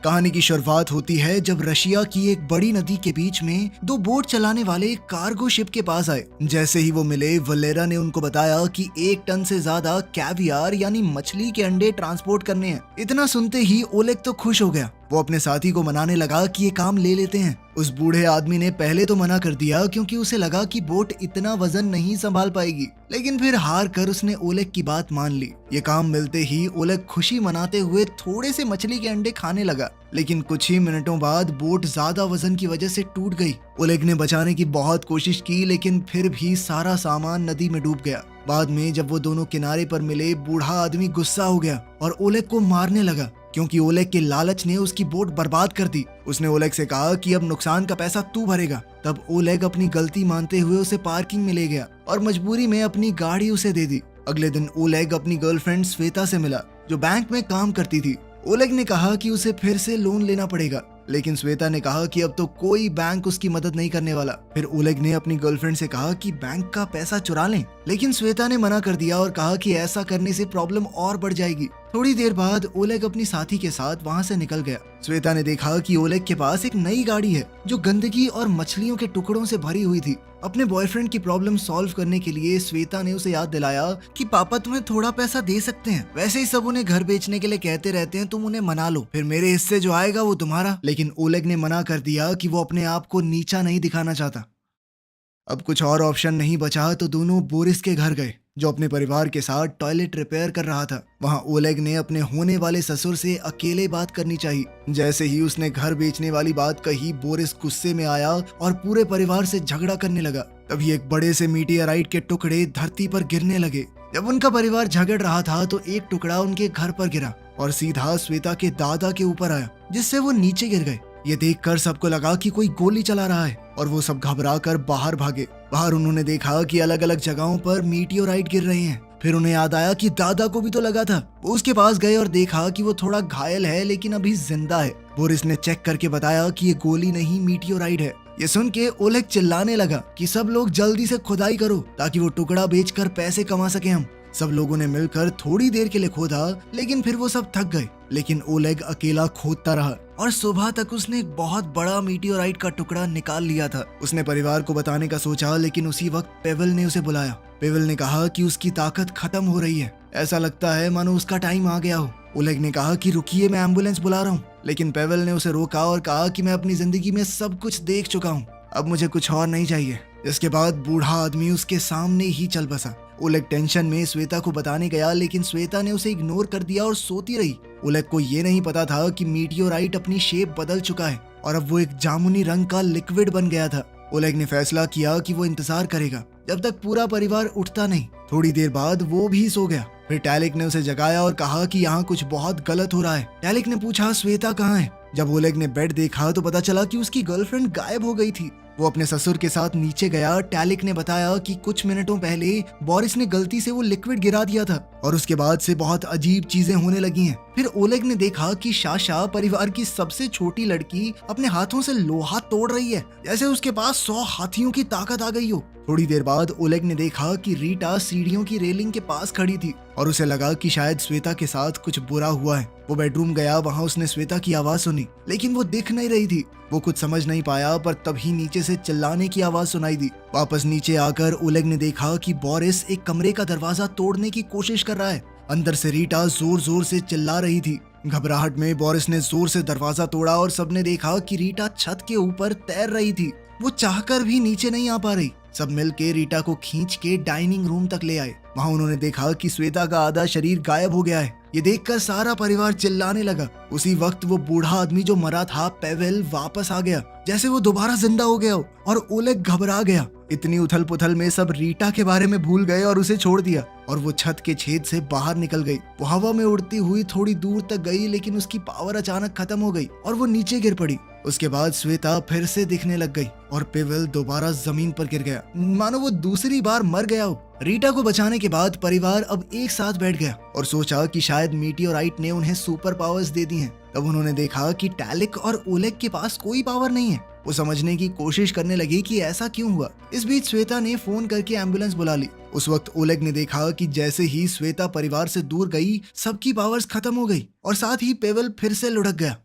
कहानी की शुरुआत होती है जब रशिया की एक बड़ी नदी के बीच में दो बोट चलाने वाले एक कार्गो शिप के पास आए। जैसे ही वो मिले, वलेरा ने उनको बताया कि 1 टन से ज्यादा कैवियार यानी मछली के अंडे ट्रांसपोर्ट करने हैं। इतना सुनते ही ओलेग तो खुश हो गया। वो अपने साथी को मनाने लगा कि ये काम ले लेते हैं। उस बूढ़े आदमी ने पहले तो मना कर दिया क्योंकि उसे लगा कि बोट इतना वजन नहीं संभाल पाएगी, लेकिन फिर हार कर उसने ओलेग की बात मान ली। ये काम मिलते ही ओलेग खुशी मनाते हुए थोड़े से मछली के अंडे खाने लगा, लेकिन कुछ ही मिनटों बाद बोट ज्यादा वजन की वजह से टूट गई। ओलेग ने बचाने की बहुत कोशिश की, लेकिन फिर भी सारा सामान नदी में डूब गया। बाद में जब वो दोनों किनारे पर मिले, बूढ़ा आदमी गुस्सा हो गया और ओलेग को मारने लगा क्योंकि ओलेग के लालच ने उसकी बोट बर्बाद कर दी। उसने ओलेग से कहा कि अब नुकसान का पैसा तू भरेगा। तब ओलेग अपनी गलती मानते हुए उसे पार्किंग में ले गया और मजबूरी में अपनी गाड़ी उसे दे दी। अगले दिन ओलेग अपनी गर्लफ्रेंड श्वेता से मिला, जो बैंक में काम करती थी। ओलेग ने कहा कि उसे फिर से लोन लेना पड़ेगा, लेकिन श्वेता ने कहा कि अब तो कोई बैंक उसकी मदद नहीं करने वाला। फिर ओलेग ने अपनी गर्लफ्रेंड से कहा कि बैंक का पैसा चुरा लें, लेकिन श्वेता ने मना कर दिया और कहा कि ऐसा करने से प्रॉब्लम और बढ़ जाएगी। थोड़ी देर बाद ओलेग अपनी साथी के साथ वहां से निकल गया। श्वेता ने देखा कि ओलेग के पास एक नई गाड़ी है जो गंदगी और मछलियों के टुकड़ों से भरी हुई थी। अपने बॉयफ्रेंड की प्रॉब्लम सॉल्व करने के लिए श्वेता ने उसे याद दिलाया कि पापा तुम्हें थोड़ा पैसा दे सकते हैं, वैसे ही सब उन्हें घर बेचने के लिए कहते रहते हैं, तुम उन्हें मना लो, फिर मेरे हिस्से जो आएगा वो तुम्हारा। लेकिन ओलेग ने मना कर दिया कि वो अपने आप को नीचा नहीं दिखाना चाहता। अब कुछ और ऑप्शन नहीं बचा तो दोनों बोरिस के घर गए, जो अपने परिवार के साथ टॉयलेट रिपेयर कर रहा था। वहां ओलेग ने अपने होने वाले ससुर से अकेले बात करनी चाहिए। जैसे ही उसने घर बेचने वाली बात कही, बोरिस गुस्से में आया और पूरे परिवार से झगड़ा करने लगा। तभी एक बड़े से मीटियोराइट के टुकड़े धरती पर गिरने लगे। जब उनका परिवार झगड़ रहा था तो एक टुकड़ा उनके घर पर गिरा और सीधा श्वेता के दादा के ऊपर आया, जिससे वो नीचे गिर गए। ये देखकर सबको लगा कि कोई गोली चला रहा है और वो सब घबरा कर बाहर भागे। बाहर उन्होंने देखा कि अलग अलग जगहों पर मीटियोराइट गिर रहे हैं। फिर उन्हें याद आया कि दादा को भी तो लगा था। वो उसके पास गए और देखा कि वो थोड़ा घायल है, लेकिन अभी जिंदा है। बोरिस ने चेक करके बताया कि ये गोली नहीं, मीटियोराइट है। ये सुन के ओलेग चिल्लाने लगा कि सब लोग जल्दी से खुदाई करो ताकि वो टुकड़ा बेचकर पैसे कमा सके हम। सब लोगों ने मिलकर थोड़ी देर के लिए खोदा, लेकिन फिर वो सब थक गए। लेकिन ओलेग अकेला खोदता रहा और सुबह तक उसने एक बहुत बड़ा मीटियोराइट का टुकड़ा निकाल लिया था। उसने परिवार को बताने का सोचा, लेकिन उसी वक्त पेवल ने उसे बुलाया। पेवल ने कहा कि उसकी ताकत खत्म हो रही है, ऐसा लगता है मानो उसका टाइम आ गया हो। ओलेग ने कहा कि रुकिए, मैं एम्बुलेंस बुला रहा हूँ, लेकिन पेवल ने उसे रोका और कहा कि मैं अपनी जिंदगी में सब कुछ देख चुका हूँ, अब मुझे कुछ और नहीं चाहिए। इसके बाद बूढ़ा आदमी उसके सामने ही चल बसा। ओलेग टेंशन में श्वेता को बताने गया, लेकिन श्वेता ने उसे इग्नोर कर दिया और सोती रही। ओलेग को ये नहीं पता था कि मीटियोराइट अपनी शेप बदल चुका है और अब वो एक जामुनी रंग का लिक्विड बन गया था। ओलेग ने फैसला किया कि वो इंतजार करेगा जब तक पूरा परिवार उठता नहीं। थोड़ी देर बाद वो भी सो गया। फिर टैलिक ने उसे जगाया और कहा कि यहाँ कुछ बहुत गलत हो रहा है। टैलिक ने पूछा, श्वेता कहाँ है? जब ओलेग ने बेड देखा तो पता चला कि उसकी गर्लफ्रेंड गायब हो गई थी। वो अपने ससुर के साथ नीचे गया। टैलिक ने बताया कि कुछ मिनटों पहले बोरिस ने गलती से वो लिक्विड गिरा दिया था और उसके बाद से बहुत अजीब चीजें होने लगी हैं। फिर ओलेग ने देखा कि शाशा, परिवार की सबसे छोटी लड़की, अपने हाथों से लोहा तोड़ रही है, जैसे उसके पास 100 हाथियों की ताकत आ गई हो। थोड़ी देर बाद ओलेग ने देखा कि रीटा सीढ़ियों की रेलिंग के पास खड़ी थी और उसे लगा कि शायद श्वेता के साथ कुछ बुरा हुआ है। वो बेडरूम गया, वहाँ उसने श्वेता की आवाज सुनी, लेकिन वो दिख नहीं रही थी। वो कुछ समझ नहीं पाया, पर तभी नीचे से चिल्लाने की आवाज सुनाई दी। वापस नीचे आकर ओलेग ने देखा कि बोरिस एक कमरे का दरवाजा तोड़ने की कोशिश कर रहा है। अंदर से रीटा जोर जोर से चिल्ला रही थी। घबराहट में बोरिस ने जोर से दरवाजा तोड़ा और सबने देखा कि रीटा छत के ऊपर तैर रही थी। वो चाहकर भी नीचे नहीं आ पा रही। सब मिलके रीटा को खींच के डाइनिंग रूम तक ले आए। वहाँ उन्होंने देखा कि श्वेता का आधा शरीर गायब हो गया है। ये देखकर सारा परिवार चिल्लाने लगा। उसी वक्त वो बूढ़ा आदमी जो मरा था, पेवेल, वापस आ गया, जैसे वो दोबारा जिंदा हो गया हो, और ओलेग घबरा गया। इतनी उथल पुथल में सब रीटा के बारे में भूल गए और उसे छोड़ दिया और वो छत के छेद से बाहर निकल गई। वो हवा में उड़ती हुई थोड़ी दूर तक गई, लेकिन उसकी पावर अचानक खत्म हो गई और वो नीचे गिर पड़ी। उसके बाद श्वेता फिर से दिखने लग गई और पेवेल दोबारा जमीन पर गिर गया, मानो वो दूसरी बार मर गया हो। रीटा को बचाने के बाद परिवार अब एक साथ बैठ गया और सोचा कि शायद मीटियोराइट ने उन्हें सुपर पावर्स दे दी हैं। तब उन्होंने देखा कि टैलिक और ओलेग के पास कोई पावर नहीं है। वो समझने की कोशिश करने लगी कि ऐसा क्यों हुआ। इस बीच श्वेता ने फोन करके एम्बुलेंस बुला ली। उस वक्त ओलेग ने देखा कि जैसे ही श्वेता परिवार से दूर गई, सबकी पावर्स खत्म हो गई और साथ ही पेवेल फिर से लुढ़क गया।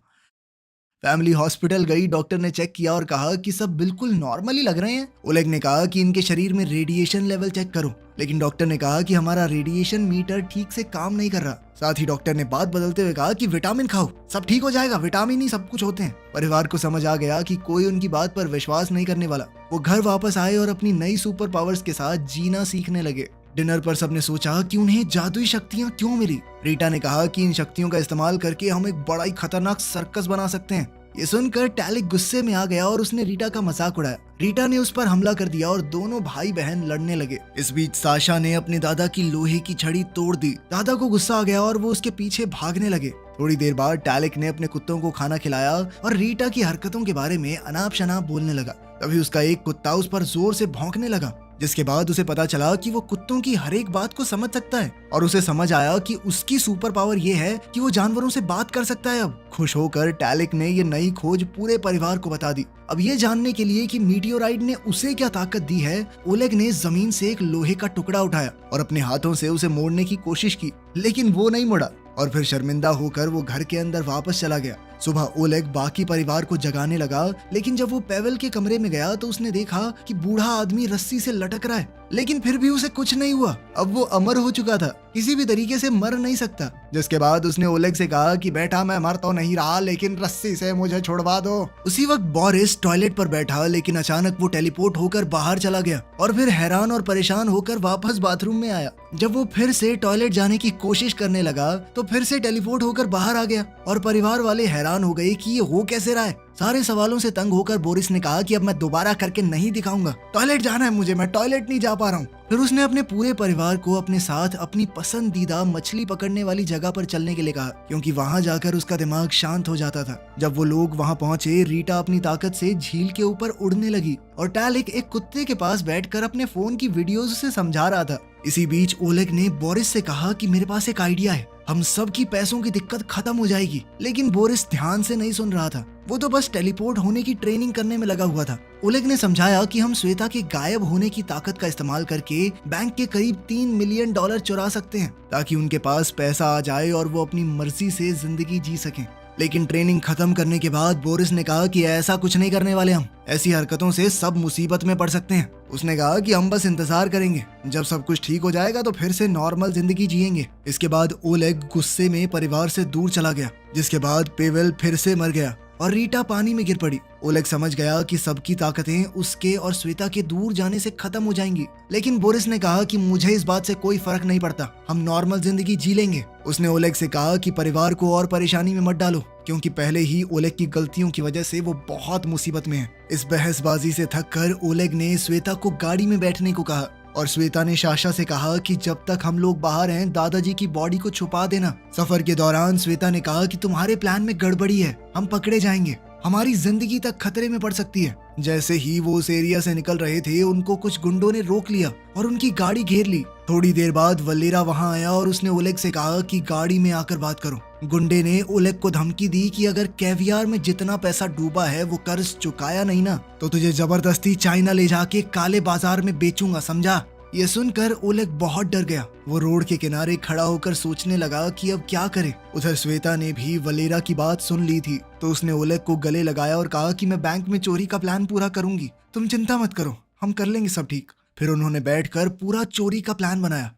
फैमिली हॉस्पिटल गई, डॉक्टर ने चेक किया और कहा कि सब बिल्कुल नॉर्मली लग रहे हैं। ओलेग ने कहा कि इनके शरीर में रेडिएशन लेवल चेक करो, लेकिन डॉक्टर ने कहा कि हमारा रेडिएशन मीटर ठीक से काम नहीं कर रहा। साथ ही डॉक्टर ने बात बदलते हुए कहा कि विटामिन खाओ, सब ठीक हो जाएगा, विटामिन ही सब कुछ होते हैं। परिवार को समझ आ गया कि कोई उनकी बात पर विश्वास नहीं करने वाला। वो घर वापस आए और अपनी नई सुपर पावर्स के साथ जीना सीखने लगे। डिनर पर सबने सोचा कि उन्हें जादुई शक्तियां क्यों मिली। रीटा ने कहा कि इन शक्तियों का इस्तेमाल करके हम एक बड़ा ही खतरनाक सर्कस बना सकते हैं। ये सुनकर टैलिक गुस्से में आ गया और उसने रीटा का मजाक उड़ाया। रीटा ने उस पर हमला कर दिया और दोनों भाई बहन लड़ने लगे। इस बीच साशा ने अपने दादा की लोहे की छड़ी तोड़ दी। दादा को गुस्सा आ गया और वो उसके पीछे भागने लगे। थोड़ी देर बाद टैलिक ने अपने कुत्तों को खाना खिलाया और रीटा की हरकतों के बारे में अनाप शनाप बोलने लगा। तभी उसका एक कुत्ता उस पर जोर से भौंकने लगा, जिसके बाद उसे पता चला कि वो कुत्तों की हर एक बात को समझ सकता है और उसे समझ आया कि उसकी सुपर पावर ये है कि वो जानवरों से बात कर सकता है। अब खुश होकर टैलिक ने ये नई खोज पूरे परिवार को बता दी। अब ये जानने के लिए कि मीटियोराइड ने उसे क्या ताकत दी है, ओलेग ने जमीन से एक लोहे का टुकड़ा उठाया और अपने हाथों से उसे मोड़ने की कोशिश की, लेकिन वो नहीं मुड़ा और फिर शर्मिंदा होकर वो घर के अंदर वापस चला गया। सुबह ओलेग बाकी परिवार को जगाने लगा, लेकिन जब वो पेवेल के कमरे में गया तो उसने देखा कि बूढ़ा आदमी रस्सी से लटक रहा है, लेकिन फिर भी उसे कुछ नहीं हुआ। अब वो अमर हो चुका था, किसी भी तरीके से मर नहीं सकता। जिसके बाद उसने ओलेग से कहा कि बेटा मैं मर तो नहीं रहा, लेकिन रस्सी से मुझे छुड़वा दो। उसी वक्त बोरिस टॉयलेट पर बैठा, लेकिन अचानक वो टेलीपोर्ट होकर बाहर चला गया और फिर हैरान और परेशान होकर वापस बाथरूम में आया। जब वो फिर से टॉयलेट जाने की कोशिश करने लगा तो फिर से टेलीपोर्ट होकर बाहर आ गया और परिवार वाले हैरान हो गए कि ये हो कैसे रहा है। सारे सवालों से तंग होकर बोरिस ने कहा कि अब मैं दोबारा करके नहीं दिखाऊंगा, टॉयलेट जाना है मुझे, मैं टॉयलेट नहीं जा पा रहा हूँ। फिर उसने अपने पूरे परिवार को अपने साथ अपनी पसंदीदा मछली पकड़ने वाली जगह पर चलने के लिए कहा, क्योंकि वहां जाकर उसका दिमाग शांत हो जाता था। जब वो लोग वहां पहुंचे, रीटा अपनी ताकत से झील के ऊपर उड़ने लगी और टैलिक एक कुत्ते के पास बैठकर अपने फोन की वीडियोज उसे समझा रहा था। इसी बीच ओलेग ने बोरिस से कहा कि मेरे पास एक आइडिया है, हम सब की पैसों की दिक्कत खत्म हो जाएगी। लेकिन बोरिस ध्यान से नहीं सुन रहा था, वो तो बस टेलीपोर्ट होने की ट्रेनिंग करने में लगा हुआ था। ओलेग ने समझाया कि हम श्वेता के गायब होने की ताकत का इस्तेमाल करके बैंक के करीब $3 मिलियन चुरा सकते हैं, ताकि उनके पास पैसा आ जाए और वो अपनी मर्जी से जिंदगी जी सकें। लेकिन ट्रेनिंग खत्म करने के बाद बोरिस ने कहा कि ऐसा कुछ नहीं करने वाले, हम ऐसी हरकतों से सब मुसीबत में पड़ सकते हैं। उसने कहा कि हम बस इंतजार करेंगे, जब सब कुछ ठीक हो जाएगा तो फिर से नॉर्मल जिंदगी जिएंगे। इसके बाद ओलेग गुस्से में परिवार से दूर चला गया, जिसके बाद पेवेल फिर से मर गया और रीटा पानी में गिर पड़ी। ओलेग समझ गया कि सबकी ताकतें उसके और श्वेता के दूर जाने से खत्म हो जाएंगी, लेकिन बोरिस ने कहा कि मुझे इस बात से कोई फर्क नहीं पड़ता, हम नॉर्मल जिंदगी जी लेंगे। उसने ओलेग से कहा कि परिवार को और परेशानी में मत डालो, क्योंकि पहले ही ओलेग की गलतियों की वजह से वो बहुत मुसीबत में है। इस बहसबाजी से थककर ओलेग ने श्वेता को गाड़ी में बैठने को कहा और श्वेता ने साशा से कहा कि जब तक हम लोग बाहर हैं दादाजी की बॉडी को छुपा देना। सफर के दौरान श्वेता ने कहा कि तुम्हारे प्लान में गड़बड़ी है, हम पकड़े जाएंगे, हमारी जिंदगी तक खतरे में पड़ सकती है। जैसे ही वो उस एरिया से निकल रहे थे, उनको कुछ गुंडों ने रोक लिया और उनकी गाड़ी घेर ली। थोड़ी देर बाद वलेरा वहां आया और उसने ओलेग से कहा कि गाड़ी में आकर बात करो। गुंडे ने ओलेग को धमकी दी कि अगर कैवियार में जितना पैसा डूबा है वो कर्ज चुकाया नहीं ना, तो तुझे जबरदस्ती चाइना ले जाके काले बाजार में बेचूंगा, समझा। ये सुनकर ओलेग बहुत डर गया। वो रोड के किनारे खड़ा होकर सोचने लगा कि अब क्या करे। उधर श्वेता ने भी वलेरा की बात सुन ली थी, तो उसने ओलेग को गले लगाया और कहा कि मैं बैंक में चोरी का प्लान पूरा करूंगी, तुम चिंता मत करो, हम कर लेंगे सब ठीक। फिर उन्होंने बैठकर पूरा चोरी का प्लान बनाया।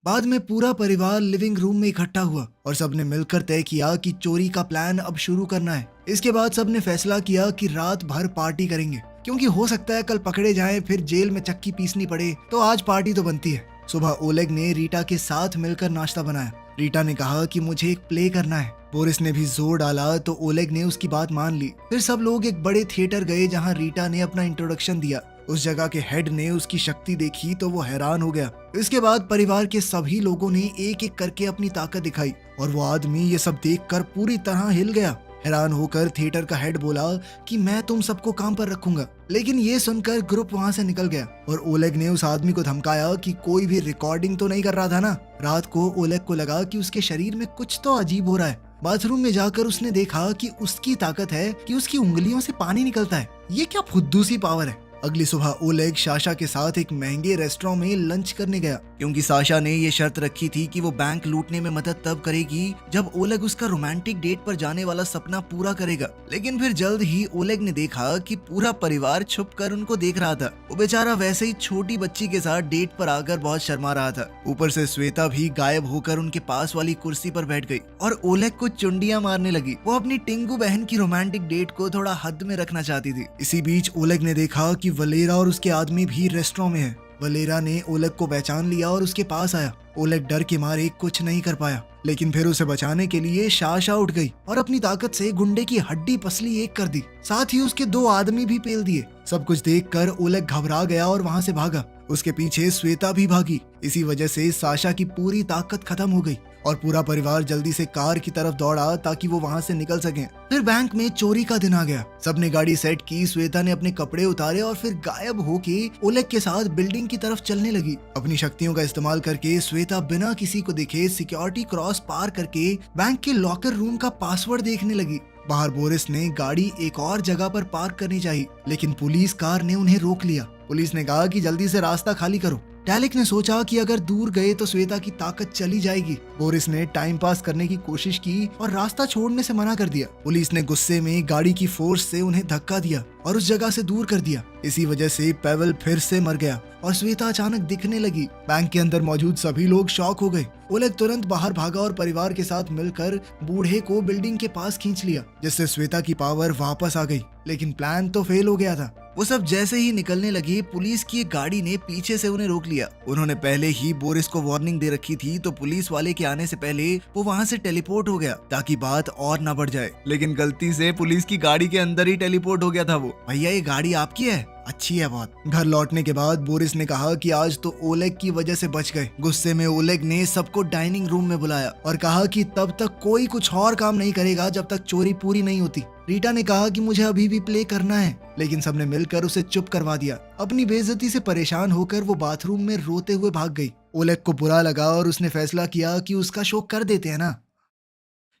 बाद में पूरा परिवार लिविंग रूम में इकट्ठा हुआ और सबने मिलकर तय किया कि चोरी का प्लान अब शुरू करना है। इसके बाद सबने फैसला किया कि रात भर पार्टी करेंगे, क्योंकि हो सकता है कल पकड़े जाएं, फिर जेल में चक्की पीसनी पड़े, तो आज पार्टी तो बनती है। सुबह ओलेग ने रीटा के साथ मिलकर नाश्ता बनाया। रीटा ने कहा कि मुझे एक प्ले करना है। बोरिस ने भी जोर डाला तो ओलेग ने उसकी बात मान ली। फिर सब लोग एक बड़े थिएटर गए जहां रीटा ने अपना इंट्रोडक्शन दिया। उस जगह के हेड ने उसकी शक्ति देखी तो वो हैरान हो गया। इसके बाद परिवार के सभी लोगों ने एक एक करके अपनी ताकत दिखाई और वो आदमी ये सब देखकर पूरी तरह हिल गया। हैरान होकर थिएटर का हेड बोला कि मैं तुम सबको काम पर रखूंगा, लेकिन ये सुनकर ग्रुप वहां से निकल गया और ओलेग ने उस आदमी को धमकाया कि कोई भी रिकॉर्डिंग तो नहीं कर रहा था ना। रात को ओलेग को लगा कि उसके शरीर में कुछ तो अजीब हो रहा है। बाथरूम में जाकर उसने देखा कि उसकी ताकत है कि उसकी उंगलियों से पानी निकलता है। ये क्या फुद्दू सी पावर है। अगली सुबह ओलेग साशा के साथ एक महंगे रेस्टोरेंट में लंच करने गया, क्योंकि साशा ने ये शर्त रखी थी कि वो बैंक लूटने में मदद तब करेगी जब ओलेग उसका रोमांटिक डेट पर जाने वाला सपना पूरा करेगा। लेकिन फिर जल्द ही ओलेग ने देखा कि पूरा परिवार छुप कर उनको देख रहा था। वो बेचारा वैसे ही छोटी बच्ची के साथ डेट पर आकर बहुत शर्मा रहा था। ऊपर से श्वेता भी गायब होकर उनके पास वाली कुर्सी पर बैठ गई और ओलेग को चुंडियां मारने लगी। वो अपनी टिंगू बहन की रोमांटिक डेट को थोड़ा हद में रखना चाहती थी। इसी बीच ओलेग ने देखा कि वलेरा और उसके आदमी भी रेस्टोरेंट में है। वलेरा ने ओलेग को पहचान लिया और उसके पास आया। ओलेग डर के मारे कुछ नहीं कर पाया, लेकिन फिर उसे बचाने के लिए साशा उठ गई और अपनी ताकत से गुंडे की हड्डी पसली एक कर दी। साथ ही उसके 2 आदमी भी पेल दिए। सब कुछ देखकर ओलेग घबरा गया और वहां से भागा। उसके पीछे श्वेता भी भागी। इसी वजह से साशा की पूरी ताकत खत्म हो गई और पूरा परिवार जल्दी से कार की तरफ दौड़ा ताकि वो वहां से निकल सकें। फिर बैंक में चोरी का दिन आ गया। सबने गाड़ी सेट की। श्वेता ने अपने कपड़े उतारे और फिर गायब होके ओलेग के साथ बिल्डिंग की तरफ चलने लगी। अपनी शक्तियों का इस्तेमाल करके श्वेता बिना किसी को दिखे सिक्योरिटी क्रॉस पार करके बैंक के लॉकर रूम का पासवर्ड देखने लगी। बाहर बोरिस ने गाड़ी एक और जगह पर पार्क करनी चाहिए, लेकिन पुलिस कार ने उन्हें रोक लिया। पुलिस ने कहा कि जल्दी से रास्ता खाली करो। टैलिक ने सोचा कि अगर दूर गए तो श्वेता की ताकत चली जाएगी। बोरिस ने टाइम पास करने की कोशिश की और रास्ता छोड़ने से मना कर दिया। पुलिस ने गुस्से में गाड़ी की फोर्स से उन्हें धक्का दिया और उस जगह से दूर कर दिया। इसी वजह से पेवल फिर से मर गया और श्वेता अचानक दिखने लगी। बैंक के अंदर मौजूद सभी लोग शॉक हो गए। ओलेग तुरंत बाहर भागा और परिवार के साथ मिलकर बूढ़े को बिल्डिंग के पास खींच लिया, जिससे श्वेता की पावर वापस आ गई। लेकिन प्लान तो फेल हो गया था। वो सब जैसे ही निकलने लगे, पुलिस की एक गाड़ी ने पीछे से उन्हें रोक लिया। उन्होंने पहले ही बोरिस को वार्निंग दे रखी थी, तो पुलिस वाले के आने से पहले वो वहाँ से टेलीपोर्ट हो गया ताकि बात और न बढ़ जाए। लेकिन गलती से पुलिस की गाड़ी के अंदर ही टेलीपोर्ट हो गया था वो। भैया ये गाड़ी आपकी है? अच्छी है बहुत। घर लौटने के बाद बोरिस ने कहा कि आज तो ओलेग की वजह से बच गए। गुस्से में ओलेग ने सबको डाइनिंग रूम में बुलाया और कहा कि तब तक कोई कुछ और काम नहीं करेगा जब तक चोरी पूरी नहीं होती। रीटा ने कहा कि मुझे अभी भी प्ले करना है, लेकिन सबने मिलकर उसे चुप करवा दिया। अपनी बेइज्जती से परेशान होकर वो बाथरूम में रोते हुए भाग गई। ओलेग को बुरा लगा और उसने फैसला किया कि उसका शो कर देते हैं ना।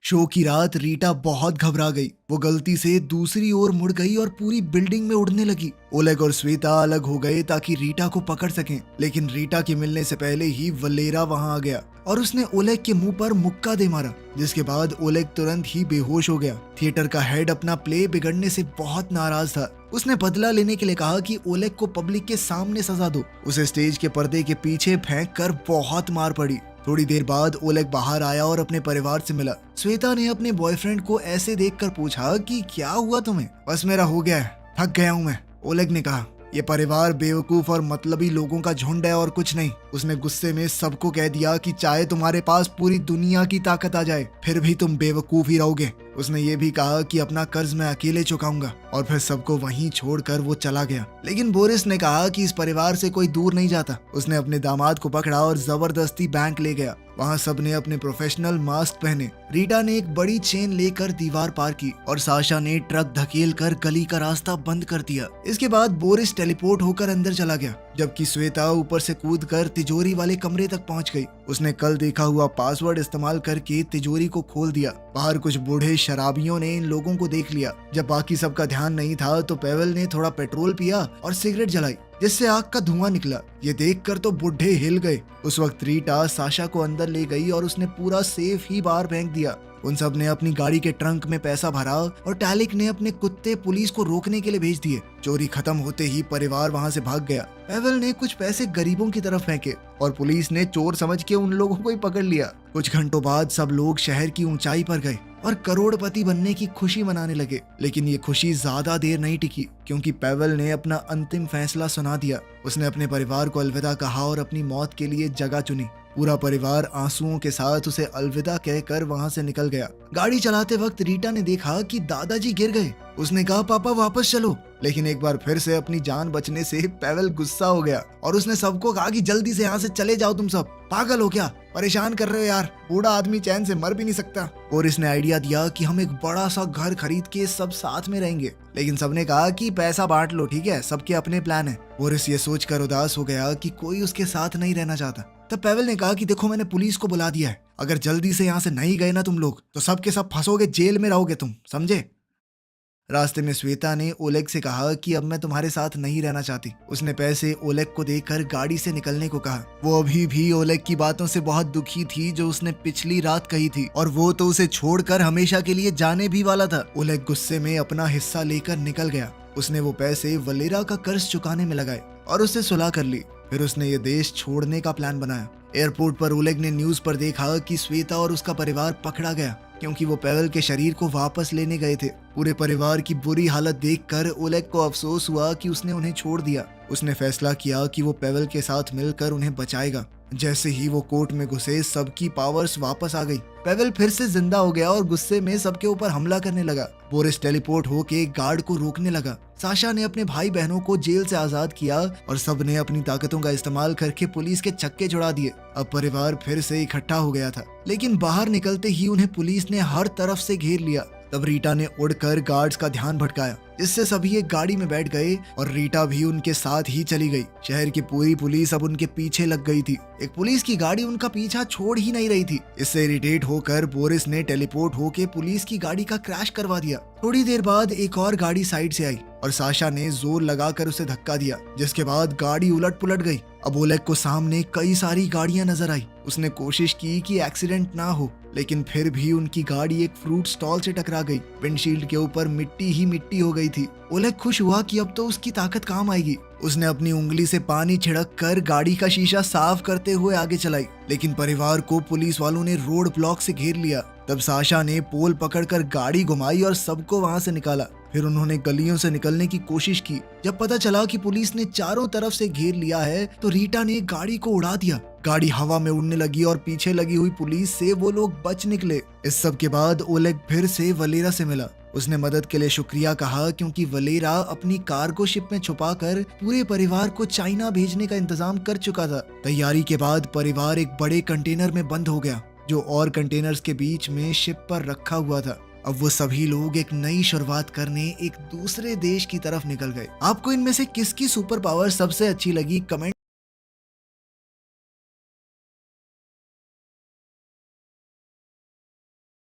शो की रात रीटा बहुत घबरा गई। वो गलती से दूसरी ओर मुड़ गई और पूरी बिल्डिंग में उड़ने लगी। ओलेग और श्वेता अलग हो गए ताकि रीटा को पकड़ सकें, लेकिन रीटा के मिलने से पहले ही वलेरा वहां आ गया और उसने ओलेग के मुंह पर मुक्का दे मारा, जिसके बाद ओलेग तुरंत ही बेहोश हो गया। थिएटर का हेड अपना प्ले बिगड़ने से बहुत नाराज था। उसने बदला लेने के लिए कहा कि ओलेग को पब्लिक के सामने सजा दो। उसे स्टेज के पर्दे के पीछे फेंक कर बहुत मार पड़ी। थोड़ी देर बाद ओलेग बाहर आया और अपने परिवार से मिला। श्वेता ने अपने बॉयफ्रेंड को ऐसे देखकर पूछा कि क्या हुआ तुम्हें? बस मेरा हो गया है, थक गया हूँ मैं, ओलेग ने कहा। ये परिवार बेवकूफ और मतलबी लोगों का झुंड है और कुछ नहीं। उसने गुस्से में सबको कह दिया कि चाहे तुम्हारे पास पूरी दुनिया की ताकत आ जाए, फिर भी तुम बेवकूफ ही रहोगे। उसने ये भी कहा कि अपना कर्ज मैं अकेले चुकाऊंगा और फिर सबको वहीं छोड़कर वो चला गया। लेकिन बोरिस ने कहा कि इस परिवार से कोई दूर नहीं जाता। उसने अपने दामाद को पकड़ा और जबरदस्ती बैंक ले गया। वहाँ सबने अपने प्रोफेशनल मास्क पहने। रीटा ने एक बड़ी चेन लेकर दीवार पार की और साशा ने ट्रक धकेल कर गली का रास्ता बंद कर दिया। इसके बाद बोरिस टेलीपोर्ट होकर अंदर चला गया, जबकि श्वेता ऊपर से कूदकर तिजोरी वाले कमरे तक पहुंच गई। उसने कल देखा हुआ पासवर्ड इस्तेमाल करके तिजोरी को खोल दिया। बाहर कुछ बूढ़े शराबियों ने इन लोगों को देख लिया। जब बाकी सबका ध्यान नहीं था तो पेवल ने थोड़ा पेट्रोल पिया और सिगरेट जलाई, जिससे आग का धुआं निकला। ये देखकर तो बुढ़े हिल गए। उस वक्त रीटा साशा को अंदर ले गई और उसने पूरा सेफ ही बाहर फेंक दिया। उन सब ने अपनी गाड़ी के ट्रंक में पैसा भरा और टैलिक ने अपने कुत्ते पुलिस को रोकने के लिए भेज दिए। चोरी खत्म होते ही परिवार वहां से भाग गया। पेवल ने कुछ पैसे गरीबों की तरफ फेंके और पुलिस ने चोर समझ के उन लोगों को ही पकड़ लिया। कुछ घंटों बाद सब लोग शहर की ऊंचाई पर गए और करोड़पति बनने की खुशी मनाने लगे। लेकिन ये खुशी ज्यादा देर नहीं टिकी, क्योंकि पेवल ने अपना अंतिम फैसला सुना दिया। उसने अपने परिवार को अलविदा कहा और अपनी मौत के लिए जगह चुनी। पूरा परिवार आंसुओं के साथ उसे अलविदा कहकर वहां से निकल गया। गाड़ी चलाते वक्त रीटा ने देखा कि दादाजी गिर गए। उसने कहा, पापा वापस चलो। लेकिन एक बार फिर से अपनी जान बचने से पेवल गुस्सा हो गया और उसने सबको कहा कि जल्दी से यहाँ से चले जाओ, तुम सब पागल हो क्या, परेशान कर रहे हो यार, बूढ़ा आदमी चैन से मर भी नहीं सकता। और इसने आइडिया दिया कि हम एक बड़ा सा घर खरीद के सब साथ में रहेंगे। लेकिन सबने कहा कि पैसा बांट लो, ठीक है, सबके अपने प्लान है। बोरिस ये सोचकर उदास हो गया कि कोई उसके साथ नहीं रहना चाहता। तब पेवल ने कहा कि देखो, मैंने पुलिस को बुला दिया है, अगर जल्दी से यहाँ से नहीं गए ना तुम लोग तो सब के सब फंसोगे, जेल में रहोगे तुम, समझे। रास्ते में श्वेता ने ओलेग से कहा कि अब मैं तुम्हारे साथ नहीं रहना चाहती। उसने पैसे ओलेग को देकर गाड़ी से निकलने को कहा। वो अभी भी ओलेग की बातों से बहुत दुखी थी जो उसने पिछली रात कही थी, और वो तो उसे छोड़कर हमेशा के लिए जाने भी वाला था। ओलेग गुस्से में अपना हिस्सा लेकर निकल गया। उसने वो पैसे वलेरा का कर्ज चुकाने में लगाए और उससे सुलह कर ली। फिर उसने ये देश छोड़ने का प्लान बनाया। एयरपोर्ट पर ओलेग ने न्यूज पर देखा कि श्वेता और उसका परिवार पकड़ा गया क्योंकि वो पेवल के शरीर को वापस लेने गए थे। पूरे परिवार की बुरी हालत देखकर ओलेग को अफसोस हुआ कि उसने उन्हें छोड़ दिया। उसने फैसला किया कि वो पेवल के साथ मिलकर उन्हें बचाएगा। जैसे ही वो कोर्ट में घुसे, सबकी पावर्स वापस आ गई। पेवल फिर से जिंदा हो गया और गुस्से में सबके ऊपर हमला करने लगा। बोरिस टेलीपोर्ट होके गार्ड को रोकने लगा। साशा ने अपने भाई बहनों को जेल से आजाद किया और सबने अपनी ताकतों का इस्तेमाल करके पुलिस के चक्के छुड़ा दिए। अब परिवार फिर से इकट्ठा हो गया था, लेकिन बाहर निकलते ही उन्हें पुलिस ने हर तरफ से घेर लिया। तब रीटा ने उड़कर गार्ड्स का ध्यान भटकाया, जिससे सभी एक गाड़ी में बैठ गए और रीटा भी उनके साथ ही चली गई। शहर की पूरी पुलिस अब उनके पीछे लग गई थी। एक पुलिस की गाड़ी उनका पीछा छोड़ ही नहीं रही थी। इससे इरिटेट होकर बोरिस ने टेलीपोर्ट होके पुलिस की गाड़ी का क्रैश करवा दिया। थोड़ी देर बाद एक और गाड़ी साइड से आई और साशा ने जोर लगाकर उसे धक्का दिया, जिसके बाद गाड़ी उलट पुलट गई। अब ओलेग को सामने कई सारी गाड़ियां नजर आई। उसने कोशिश की कि एक्सीडेंट ना हो, लेकिन फिर भी उनकी गाड़ी एक फ्रूट स्टॉल से टकरा गई। विंडशील्ड के ऊपर मिट्टी ही मिट्टी हो गई थी। ओलेग खुश हुआ कि अब तो उसकी ताकत काम आएगी। उसने अपनी उंगली से पानी छिड़क कर गाड़ी का शीशा साफ करते हुए आगे चलाई, लेकिन परिवार को पुलिस वालों ने रोड ब्लॉक से घेर लिया। तब साशा ने पोल पकड़कर गाड़ी घुमाई और सबको वहां से निकाला। फिर उन्होंने गलियों से निकलने की कोशिश की। जब पता चला कि पुलिस ने चारों तरफ से घेर लिया है, तो रीटा ने गाड़ी को उड़ा दिया। गाड़ी हवा में उड़ने लगी और पीछे लगी हुई पुलिस से वो लोग बच निकले। इस सब के बाद ओलेग फिर से वलेरा से मिला। उसने मदद के लिए शुक्रिया कहा क्योंकि वलेरा अपनी कार्गो शिप में छुपाकर पूरे परिवार को चाइना भेजने का इंतजाम कर चुका था। तैयारी के बाद परिवार एक बड़े कंटेनर में बंद हो गया, जो और कंटेनर्स के बीच में शिप पर रखा हुआ था। अब वो सभी लोग एक नई शुरुआत करने एक दूसरे देश की तरफ निकल गए। आपको इनमें से किसकी सुपर पावर सबसे अच्छी लगी? कमेंट